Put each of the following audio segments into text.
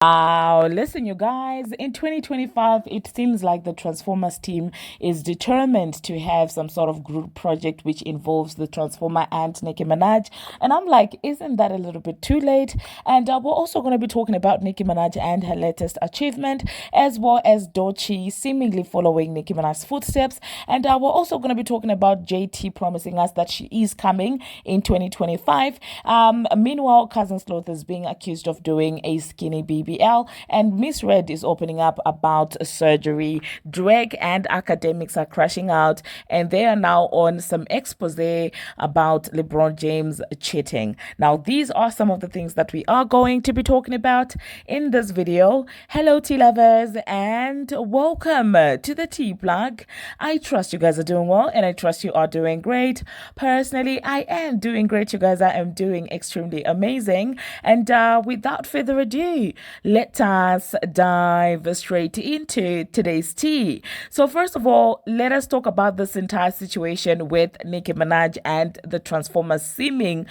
Wow, listen, you guys, in 2025, it seems like the Transformers team is determined to have some sort of group project which involves the Transformer and Nicki Minaj. And I'm like, isn't that a little bit too late? And we're also going to be talking about Nicki Minaj and her latest achievement, as well as Doechii seemingly following Nicki Minaj's footsteps. And we're also going to be talking about JT promising us that she is coming in 2025. Meanwhile, Cousin Sloth is being accused of doing a skinny BBL, and Miss Red is opening up about surgery. Drake and Akademiks are crashing out, and they are now on some expose about LeBron James cheating. Now, these are some of the things that we are going to be talking about in this video. Hello, tea lovers, and welcome to the tea plug. I trust you guys are doing well, and I trust you are doing great. Personally, I am doing great, you guys. I am doing extremely amazing. And without further ado, let us dive straight into today's tea. So first of all, let us talk about this entire situation with Nicki Minaj and the Transformers seeming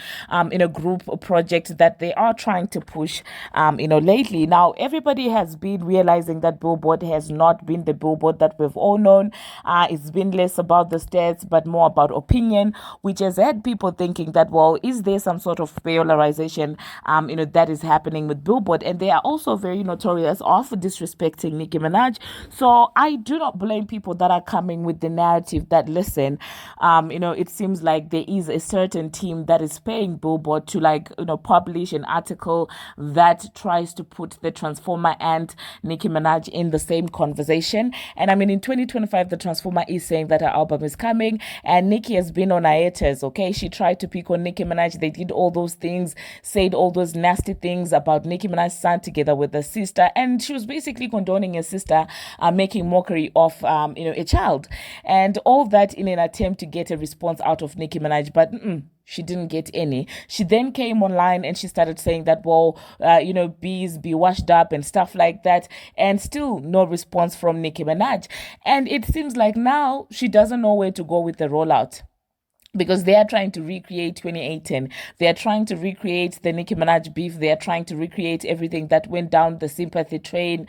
in a group project that they are trying to push lately. Now, everybody has been realizing that Billboard has not been the Billboard that we've all known. It's been less about the stats, but more about opinion, which has had people thinking that, well, is there some sort of polarization, that is happening with Billboard? And they are also very notorious of disrespecting Nicki Minaj. So I do not blame people that are coming with the narrative that, listen, it seems like there is a certain team that is paying Billboard to publish an article that tries to put the Transformer and Nicki Minaj in the same conversation. And I mean, in 2025, the Transformer is saying that her album is coming, and Nicki has been on hiatus, okay? She tried to pick on Nicki Minaj. They did all those things, said all those nasty things about Nicki Minaj's son together with her sister, and she was basically condoning her sister making mockery of a child, and all that in an attempt to get a response out of Nicki Minaj, but she didn't get any. She then came online and she started saying that, well, bees be washed up and stuff like that, and still no response from Nicki Minaj. And it seems like now she doesn't know where to go with the rollout, because they are trying to recreate 2018. They are trying to recreate the Nicki Minaj beef. They are trying to recreate everything that went down the sympathy train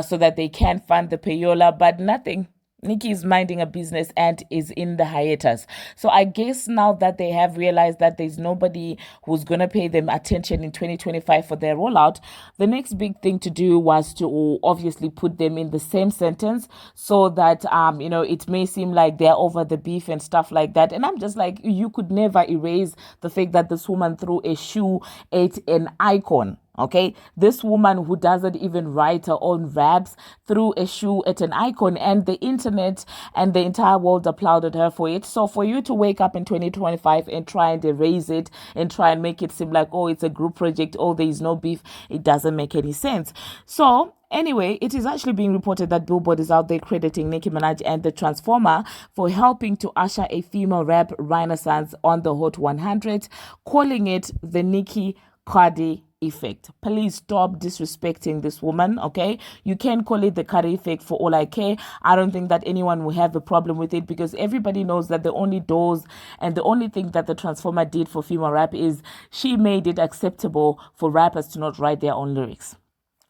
so that they can fund the payola, but nothing. Nicki is minding a business and is in the hiatus. So I guess now that they have realized that there's nobody who's going to pay them attention in 2025 for their rollout, the next big thing to do was to obviously put them in the same sentence so that, it may seem like they're over the beef and stuff like that. And I'm just like, you could never erase the fact that this woman threw a shoe at an icon. Okay, this woman who doesn't even write her own raps threw a shoe at an icon, and the internet and the entire world applauded her for it. So for you to wake up in 2025 and try and erase it and try and make it seem like, oh, it's a group project, oh, there is no beef, it doesn't make any sense. So anyway, it is actually being reported that Billboard is out there crediting Nicki Minaj and the Transformer for helping to usher a female rap renaissance on the Hot 100, calling it the Nicki Cardi effect. Please stop disrespecting this woman, okay? You can call it the Cardi effect for all I care. I don't think that anyone will have a problem with it, because everybody knows that the only doors and the only thing that the Transformer did for female rap is she made it acceptable for rappers to not write their own lyrics,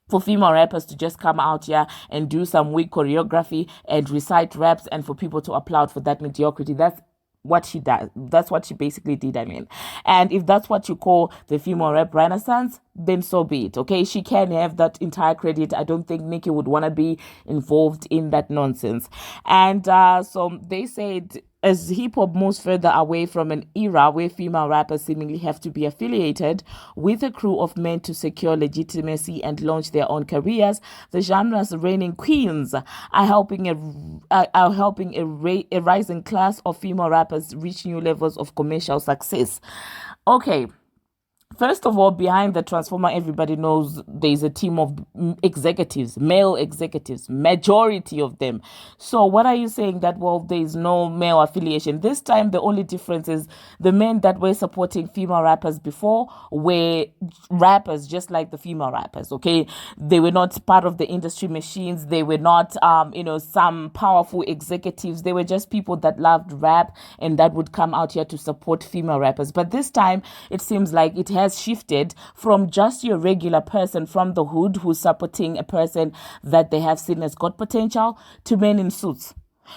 for female rappers to just come out here and do some weak choreography and recite raps, and for people to applaud for that mediocrity. That's what she does. That's what she basically did, I mean. And if that's what you call the female rap renaissance, then so be it, okay? She can have that entire credit. I don't think Nicki would want to be involved in that nonsense. And so they said, as hip-hop moves further away from an era where female rappers seemingly have to be affiliated with a crew of men to secure legitimacy and launch their own careers, the genre's reigning queens are helping a rising class of female rappers reach new levels of commercial success. Okay. First of all, behind the Transformer, everybody knows there's a team of executives, male executives, majority of them. So what are you saying that, well, there's no male affiliation? This time, the only difference is the men that were supporting female rappers before were rappers just like the female rappers, okay? They were not part of the industry machines. They were not, some powerful executives. They were just people that loved rap and that would come out here to support female rappers. But this time, it seems like it has shifted from just your regular person from the hood who's supporting a person that they have seen as got potential to men in suits.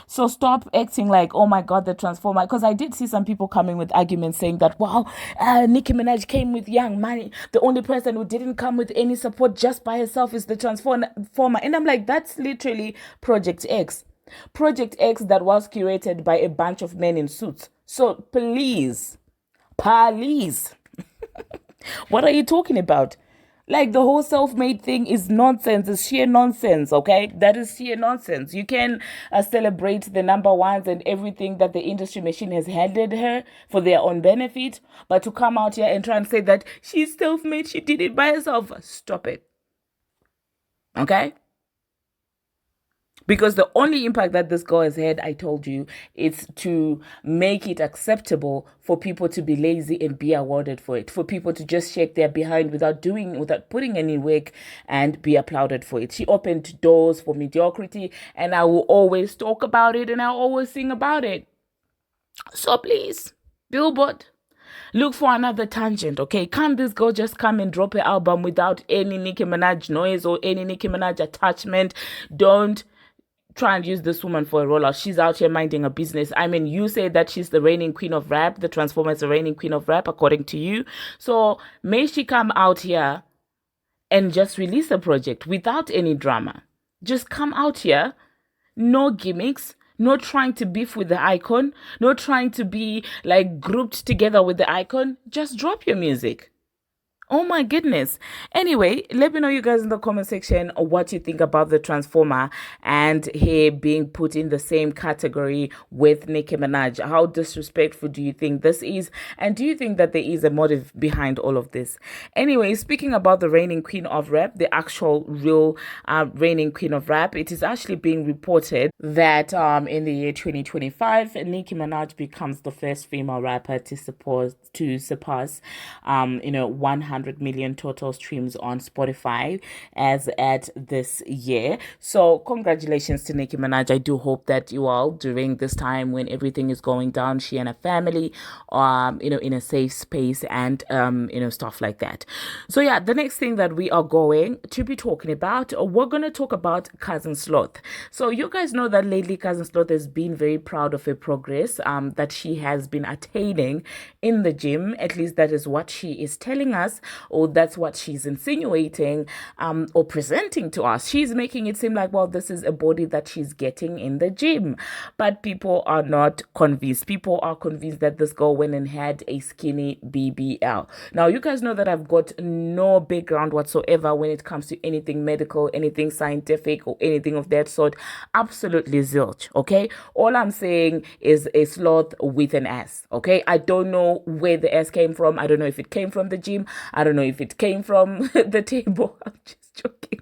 So stop acting like, oh my God, the transformer. Because I did see some people coming with arguments saying that, wow, Nicki Minaj came with young money. The only person who didn't come with any support just by herself is the transformer. And I'm like, that's literally Project X. Project X that was curated by a bunch of men in suits. So please, what are you talking about? Like, the whole self-made thing is nonsense. It's sheer nonsense, okay? That is sheer nonsense. You can celebrate the number ones and everything that the industry machine has handed her for their own benefit, but to come out here and try and say that she's self-made, she did it by herself, stop it. Okay? Because the only impact that this girl has had, I told you, is to make it acceptable for people to be lazy and be awarded for it. For people to just shake their behind without putting any work and be applauded for it. She opened doors for mediocrity, and I will always talk about it and I'll always sing about it. So please, Billboard, look for another tangent, okay? Can't this girl just come and drop her album without any Nicki Minaj noise or any Nicki Minaj attachment? Don't try and use this woman for a rollout. She's out here minding her business. I mean, you say that she's the reigning queen of rap. The Transformer is the reigning queen of rap, according to you. So may she come out here and just release a project without any drama. Just come out here, no gimmicks, no trying to beef with the icon, no trying to be like grouped together with the icon. Just drop your music. Oh my goodness. Anyway, let me know, you guys, in the comment section what you think about the Transformer and her being put in the same category with Nicki Minaj. How disrespectful do you think this is? And do you think that there is a motive behind all of this? Anyway, speaking about the reigning queen of rap, the actual real reigning queen of rap, it is actually being reported that in the year 2025, Nicki Minaj becomes the first female rapper to surpass 100 million total streams on Spotify as at this year. So congratulations to Nicki Minaj. I do hope that you all, during this time when everything is going down, she and her family in a safe space and stuff like that. So yeah, the next thing that we are going to be talking about, we're going to talk about Cousin Sloth. So you guys know that lately Cousin Sloth has been very proud of her progress that she has been attaining in the gym. At least that is what she is telling us, or that's what she's insinuating or presenting to us. She's making it seem like, well, this is a body that she's getting in the gym. But people are not convinced. People are convinced that this girl went and had a skinny BBL. Now, you guys know that I've got no background whatsoever when it comes to anything medical, anything scientific, or anything of that sort. Absolutely zilch, okay? All I'm saying is a sloth with an ass, okay? I don't know where the ass came from. I don't know if it came from the gym. I don't know if it came from the table. I'm just joking.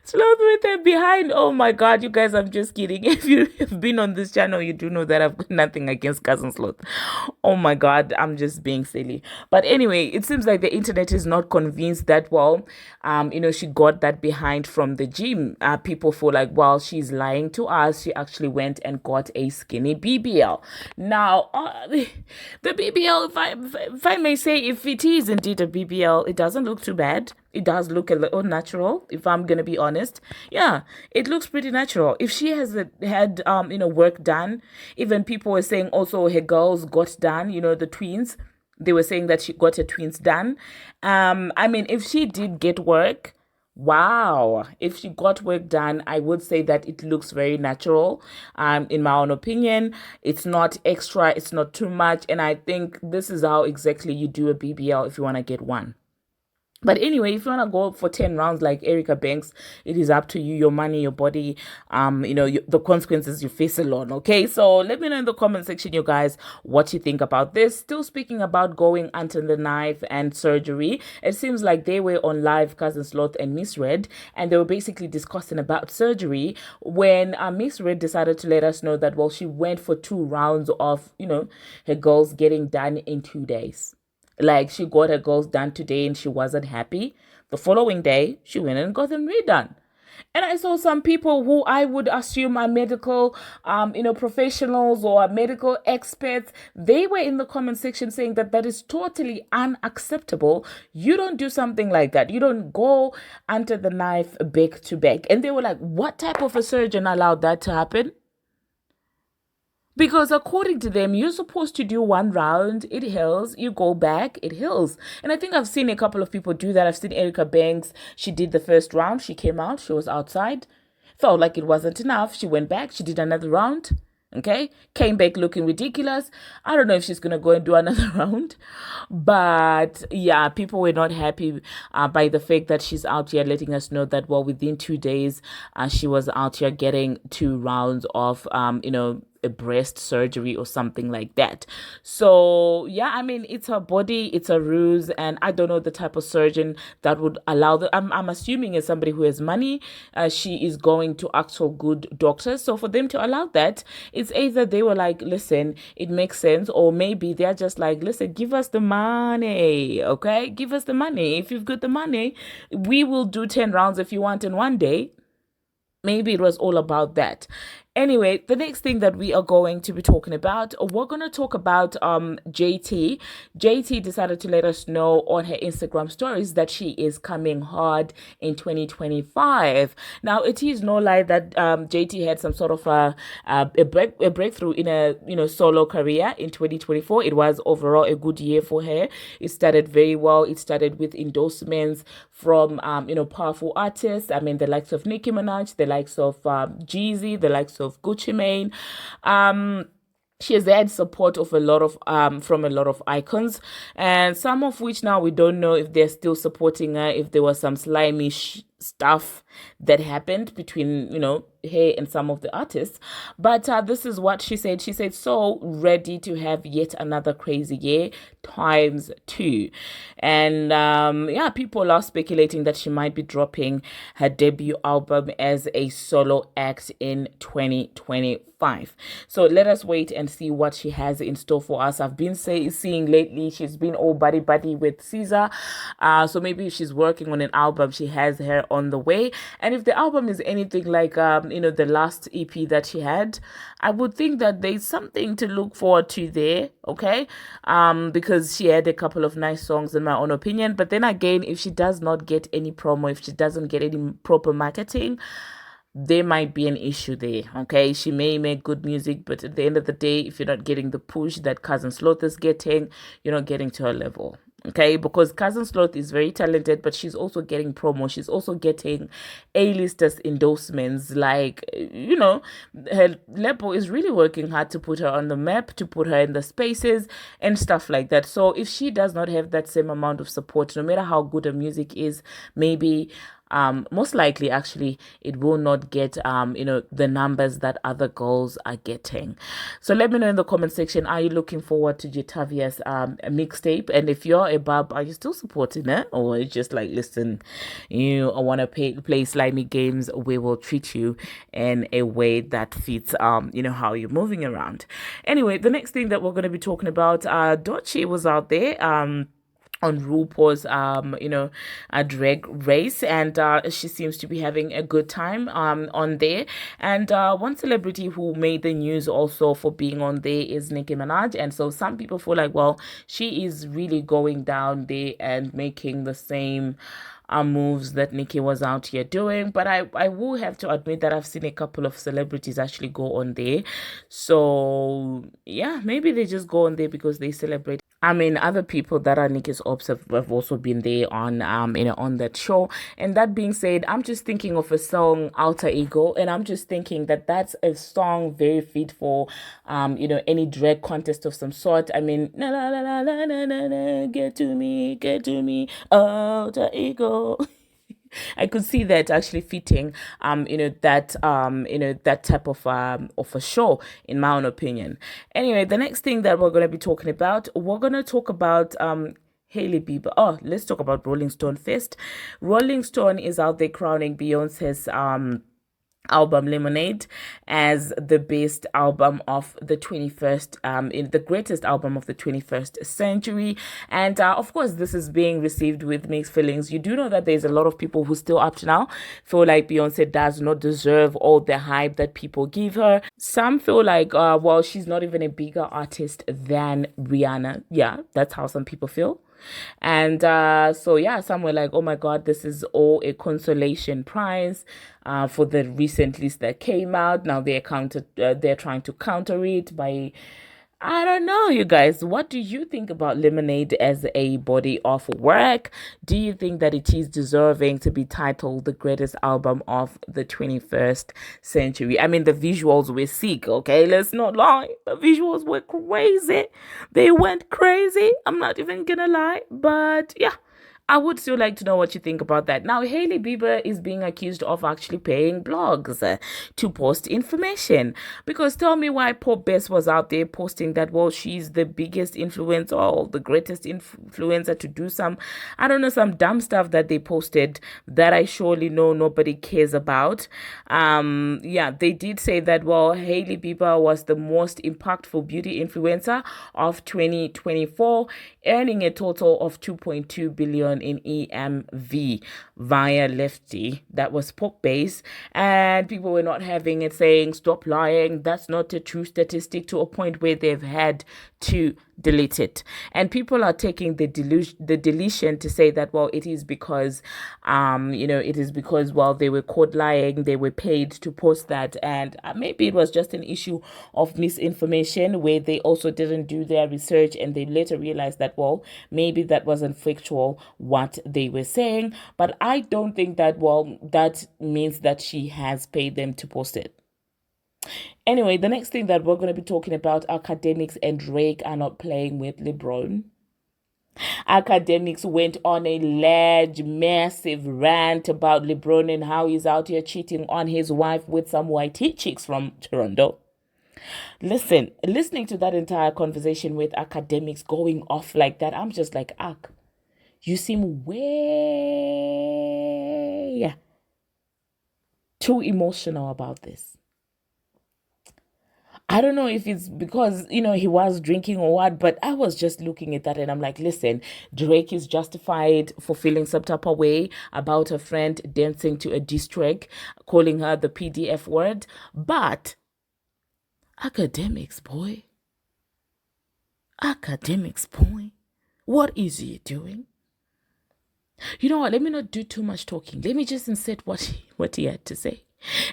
Sloth with her behind. Oh my God, you guys, I'm just kidding. If you have been on this channel, you do know that I've got nothing against Cousin Sloth. Oh my God, I'm just being silly. But anyway, it seems like the internet is not convinced that, well, she got that behind from the gym. People feel like, well, she's lying to us. She actually went and got a skinny BBL. Now, the BBL, if I may say, if it is indeed a BBL, it doesn't look too bad. It does look a little natural, if I'm going to be honest. Yeah, it looks pretty natural. If she has had, work done, even people were saying also her girls got done, the twins, they were saying that she got her twins done. If she did get work, wow. If she got work done, I would say that it looks very natural. In my own opinion, it's not extra, it's not too much. And I think this is how exactly you do a BBL if you want to get one. But anyway, if you want to go for 10 rounds like Erica Banks, it is up to you, your money, your body, the consequences you face alone, okay? So let me know in the comment section, you guys, what you think about this. Still speaking about going under the knife and surgery, it seems like they were on live, Cousin Sloth and Miss Red, and they were basically discussing about surgery when Miss Red decided to let us know that, well, she went for 2 rounds of, her girls getting done in 2 days. Like, she got her girls done today and she wasn't happy. The following day, she went and got them redone. And I saw some people who I would assume are medical, professionals or are medical experts. They were in the comment section saying that that is totally unacceptable. You don't do something like that. You don't go under the knife back to back. And they were like, what type of a surgeon allowed that to happen? Because according to them, you're supposed to do one round, it heals, you go back, it heals. And I think I've seen a couple of people do that. I've seen Erica Banks. She did the first round, she came out, she was outside. Felt like it wasn't enough. She went back, she did another round. Okay, came back looking ridiculous. I don't know if she's gonna go and do another round, but yeah, people were not happy by the fact that she's out here letting us know that, well, within 2 days, she was out here getting 2 rounds of a breast surgery or something like that. So yeah, I mean, it's her body, it's a ruse, and I don't know the type of surgeon that would allow that. I'm assuming as somebody who has money, she is going to actual good doctors. So for them to allow that, it's either they were like, listen, it makes sense, or maybe they're just like, listen, give us the money, okay? Give us the money. If you've got the money, we will do 10 rounds if you want in one day. Maybe it was all about that. Anyway, the next thing that we are going to be talking about, we're going to talk about JT. JT decided to let us know on her Instagram stories that she is coming hard in 2025. Now, it is no lie that JT had some sort of a breakthrough in a solo career in 2024. It was overall a good year for her. It started very well. It started with endorsements from powerful artists. I mean, the likes of Nicki Minaj, the likes of Jeezy, the likes of Gucci Mane. She has had support of a lot of from a lot of icons, and some of which now we don't know if they're still supporting her, if there was some slimy stuff that happened between her and some of the artists. But this is what she said. She said, so ready to have yet another crazy year times 2. And yeah, people are speculating that she might be dropping her debut album as a solo act in 2025. So let us wait and see what she has in store for us. I've been seeing lately she's been all buddy with Caesar, so maybe if she's working on an album, she has her on the way. And if the album is anything like the last EP that she had, I would think that there's something to look forward to there, okay? Because she had a couple of nice songs in my own opinion. But then again, if she does not get any promo, if she doesn't get any proper marketing, there might be an issue there, okay? She may make good music, but at the end of the day, if you're not getting the push that Cousin Sloth is getting, you're not getting to her level, okay? Because Cousin Sloth is very talented, but she's also getting promo. She's also getting A-listers endorsements. Like, her label is really working hard to put her on the map, to put her in the spaces and stuff like that. So if she does not have that same amount of support, no matter how good her music is, maybe most likely actually it will not get the numbers that other girls are getting. So let me know in the comment section, are you looking forward to Jitavia's mixtape? And if you're a bub, are you still supporting it, or it's just like, listen, you want to play slimy games, we will treat you in a way that fits how you're moving around. Anyway, the next thing that we're going to be talking about, Doechii was out there on RuPaul's a drag race, and she seems to be having a good time on there. And one celebrity who made the news also for being on there is Nicki Minaj. And so some people feel like, well, she is really going down there and making the same moves that Nicki was out here doing. But I will have to admit that I've seen a couple of celebrities actually go on there. So yeah, maybe they just go on there because they celebrate. I mean, other people that are Nicki's ops have also been there on on that show. And that being said, I'm just thinking of a song, Alter Ego, and I'm just thinking that that's a song very fit for any drag contest of some sort. I mean, na na na na na na na na, get to me, Alter Ego. I could see that actually fitting, that type of a show, in my own opinion. Anyway, the next thing that we're going to be talking about, we're going to talk about Hailey Bieber. Oh, let's talk about Rolling Stone first. Rolling Stone is out there crowning Beyonce's album Lemonade as the best album of the 21st in the greatest album of the 21st century. And of course this is being received with mixed feelings. You do know that there's a lot of people who still up to now feel like Beyonce does not deserve all the hype that people give her. Some feel like well, she's not even a bigger artist than Rihanna. Yeah, that's how some people feel. And so yeah, some were like, oh my god, this is all a consolation prize for the recent list that came out. Now they're trying to counter it by, I don't know, you guys. What do you think about Lemonade as a body of work? Do you think that it is deserving to be titled the greatest album of the 21st century? I mean, the visuals were sick, okay? Let's not lie. The visuals were crazy. They went crazy. I'm not even gonna lie. But yeah, I would still like to know what you think about that. Now, Hailey Bieber is being accused of actually paying blogs to post information. Because tell me why poor Bess was out there posting that, well, she's the biggest influencer or the greatest influencer to do some, I don't know, some dumb stuff that they posted that I surely know nobody cares about. Yeah, they did say that, well, Hailey Bieber was the most impactful beauty influencer of 2024, earning a total of 2.2 billion in EMV via Lefty. That was pop based, and people were not having it, saying stop lying, that's not a true statistic, to a point where they've had to delete it. And people are taking the deletion to say that, well, it is because it is because, well, they were caught lying, they were paid to post that, and maybe it was just an issue of misinformation where they also didn't do their research and they later realized that, well, maybe that wasn't factual what they were saying. But I don't think that, well, that means that she has paid them to post it. Anyway, the next thing that we're going to be talking about, Akademiks and Drake are not playing with LeBron. Akademiks went on a large, massive rant about LeBron and how he's out here cheating on his wife with some white chicks from Toronto. Listen, listening to that entire conversation with Akademiks going off like that, I'm just like, Ak, you seem way too emotional about this. I don't know if it's because, he was drinking or what, but I was just looking at that and I'm like, listen, Drake is justified for feeling some type of way about a friend dancing to a diss track, calling her the PDF word. But Akademiks, boy, what is he doing? You know what? Let me not do too much talking. Let me just insert what he had to say.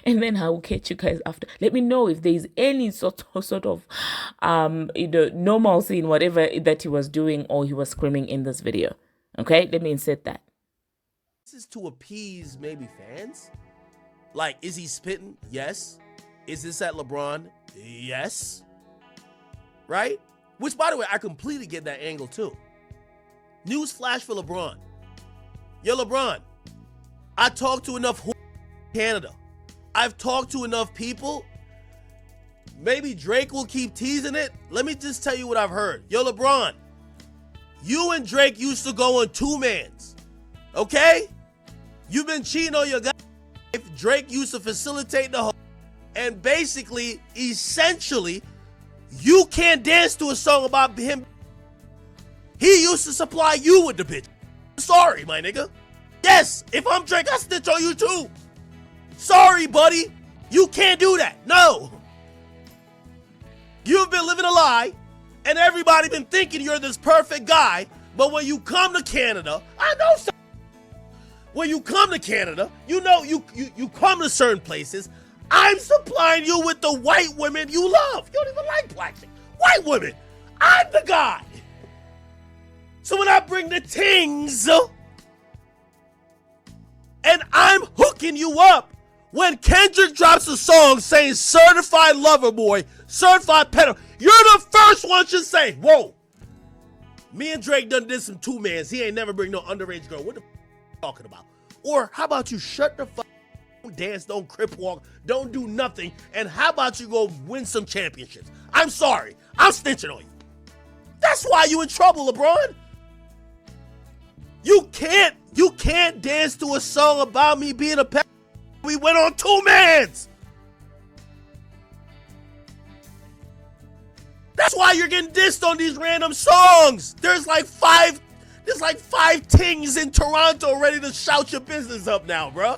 And then I will catch you guys after. Let me know if there is any sort of normalcy in whatever that he was doing or he was screaming in this video. Okay, let me insert that. This is to appease maybe fans. Like, is he spitting? Yes. Is this at LeBron? Yes. Right? Which, by the way, I completely get that angle too. News flash for LeBron. Yo, LeBron, I talked to enough Canada. I've talked to enough people. Maybe Drake will keep teasing it. Let me just tell you what I've heard. Yo, LeBron, you and Drake used to go on two-mans. Okay? You've been cheating on your guy. Drake used to facilitate the whole. And basically, essentially, you can't dance to a song about him. He used to supply you with the bitch. Sorry, my nigga. Yes, if I'm Drake, I snitch on you too. Sorry, buddy. You can't do that. No. You've been living a lie, and everybody been thinking you're this perfect guy, but when you come to Canada, I know some. When you come to Canada, you come to certain places, I'm supplying you with the white women you love. You don't even like black chicks. White women. I'm the guy. So when I bring the tings, and I'm hooking you up, when Kendrick drops a song saying certified lover boy, certified pedo, you're the first one to say, whoa, me and Drake done did some two-mans. He ain't never bring no underage girl. What the talking about? Or how about you shut the fuck, don't dance, don't crip walk, don't do nothing, and how about you go win some championships? I'm sorry, I'm snitching on you. That's why you in trouble, LeBron. You can't dance to a song about me being a pedo. We went on 2 mans. That's why you're getting dissed on these random songs. There's like 5 tings in Toronto ready to shout your business up now, bro.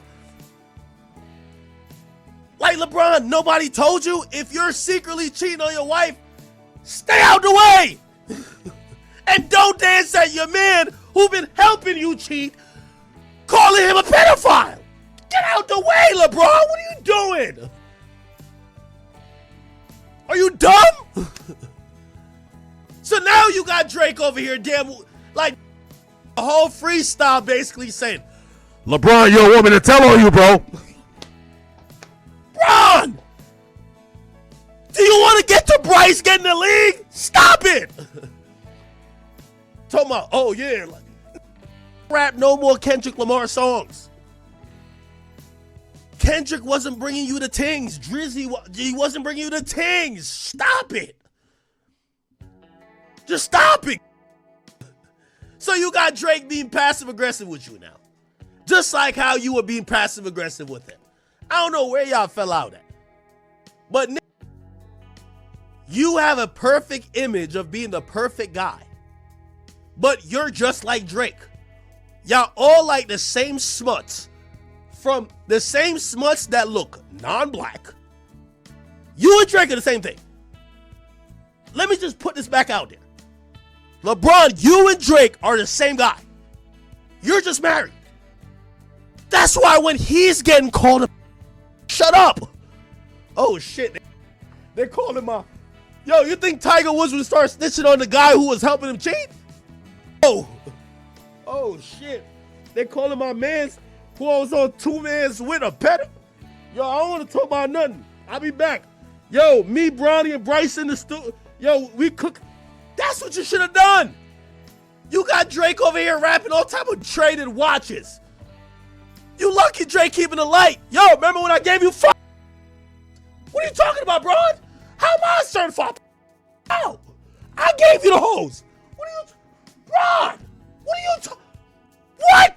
Like LeBron, nobody told you if you're secretly cheating on your wife, stay out the way. And don't dance at your man who been helping you cheat, calling him a pedophile. Get out the way, LeBron. What are you doing? Are you dumb? So now you got Drake over here, damn, like a whole freestyle basically saying, LeBron, you're a woman to tell on you, bro. Bron! Do you want to get to Bryce getting the league? Stop it! Talking about, oh yeah, like, rap no more Kendrick Lamar songs. Kendrick wasn't bringing you the tings. Drizzy, he wasn't bringing you the tings. Stop it. Just stop it. So you got Drake being passive aggressive with you now. Just like how you were being passive aggressive with him. I don't know where y'all fell out at. But you have a perfect image of being the perfect guy. But you're just like Drake. Y'all all like the same smuts. From the same smuts that look non-black. You and Drake are the same thing. Let me just put this back out there. LeBron, you and Drake are the same guy. You're just married. That's why when he's getting called up, shut up. Oh shit. They're calling my... Yo, you think Tiger Woods would start snitching on the guy who was helping him cheat? Oh shit. They're calling my mans who was on 2 mans with a pedo. Yo, I don't want to talk about nothing. I'll be back. Yo, me, Bronny, and Bryce in the studio. Yo, we cook. That's what you should have done. You got Drake over here rapping all type of traded watches. You lucky Drake keeping the light. Yo, remember when I gave you What are you talking about, bro? How am I certified? How? I gave you the hose. What are you... Bron! What are you talking... What?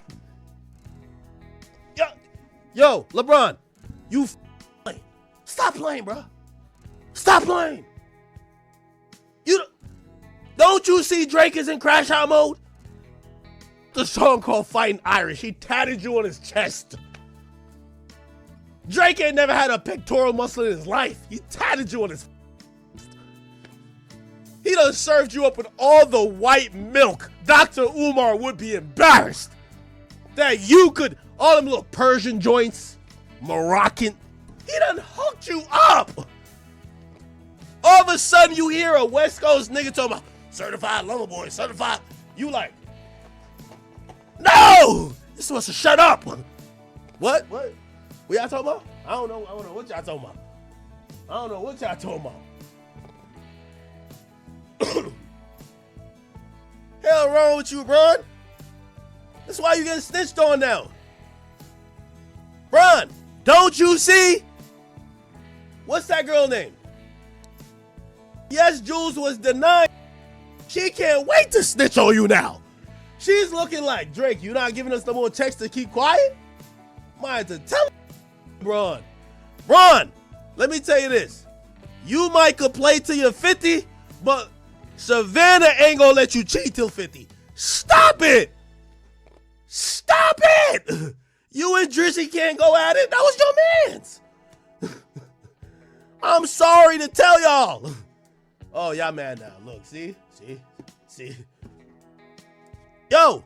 Yo, LeBron, you playing. Stop playing, bro. Stop playing. Don't you see Drake is in crash out mode? The song called Fighting Irish. He tatted you on his chest. Drake ain't never had a pectoral muscle in his life. He tatted you on his... He done served you up with all the white milk. Dr. Umar would be embarrassed that you could... All them little Persian joints, Moroccan. He done hooked you up. All of a sudden you hear a West Coast nigga talking about certified lover boy, certified. You like, no! You're supposed to shut up. What? What y'all talking about? I don't know what y'all talking about. Hell wrong with you, Bron? That's why you getting snitched on now. Bron, don't you see? What's that girl name? Yes, Jules was denied. She can't wait to snitch on you now. She's looking like, Drake, you not giving us no more text to keep quiet? Mind to tell Bron. Bron, let me tell you this. You might could play till you're 50, but Savannah ain't gonna let you cheat till 50. Stop it! Stop it! You and Drizzy can't go at it. That was your man's. I'm sorry to tell y'all. Oh, y'all mad now. Look, see? Yo,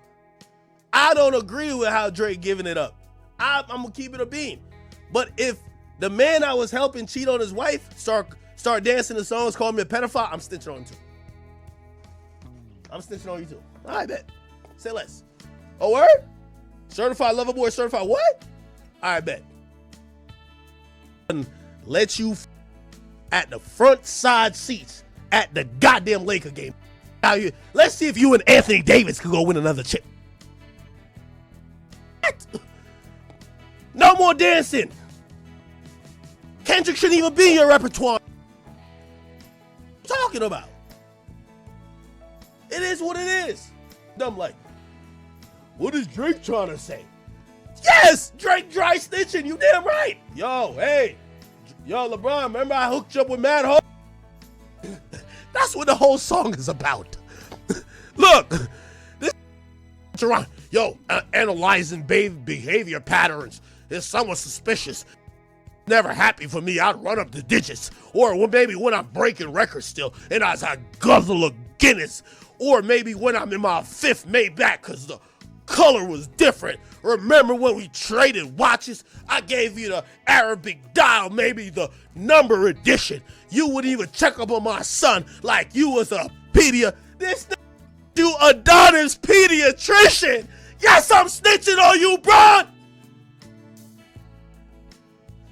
I don't agree with how Drake giving it up. I'm going to keep it a beam. But if the man I was helping cheat on his wife start dancing the songs, call me a pedophile, I'm snitching on him too. I'm snitching on you too. I bet. Say less. Oh, word? Certified lover boy, certified what? I bet. Let you at the front side seats at the goddamn Laker game. Now let's see if you and Anthony Davis could go win another chip. No more dancing. Kendrick shouldn't even be in your repertoire. What you talking about? It is what it is. I'm like, what is Drake trying to say? Yes, Drake dry snitching. You damn right. Yo, hey, yo, LeBron. Remember I hooked you up with Mad Ho? That's what the whole song is about. Look, this around. Yo, analyzing behavior patterns is somewhat suspicious. Never happy for me. I'd run up the digits, or maybe when I'm breaking records still, and I guzzle a Guinness, or maybe when I'm in my 5th Maybach because the color was different. Remember when we traded watches? I gave you the Arabic dial, maybe the number edition. You wouldn't even check up on my son like you was a This you Adonis pediatrician. Yes, I'm snitching on you, bro.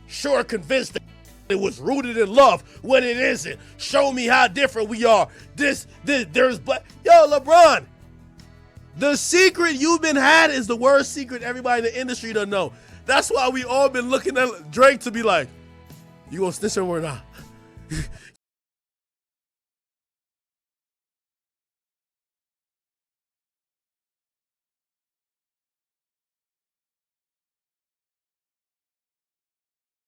Sure convinced that it was rooted in love when it isn't. Show me how different we are. There's black. Yo, LeBron. The secret you've been had is the worst secret everybody in the industry don't know. That's why we all been looking at Drake to be like, you gonna snitch on him or not?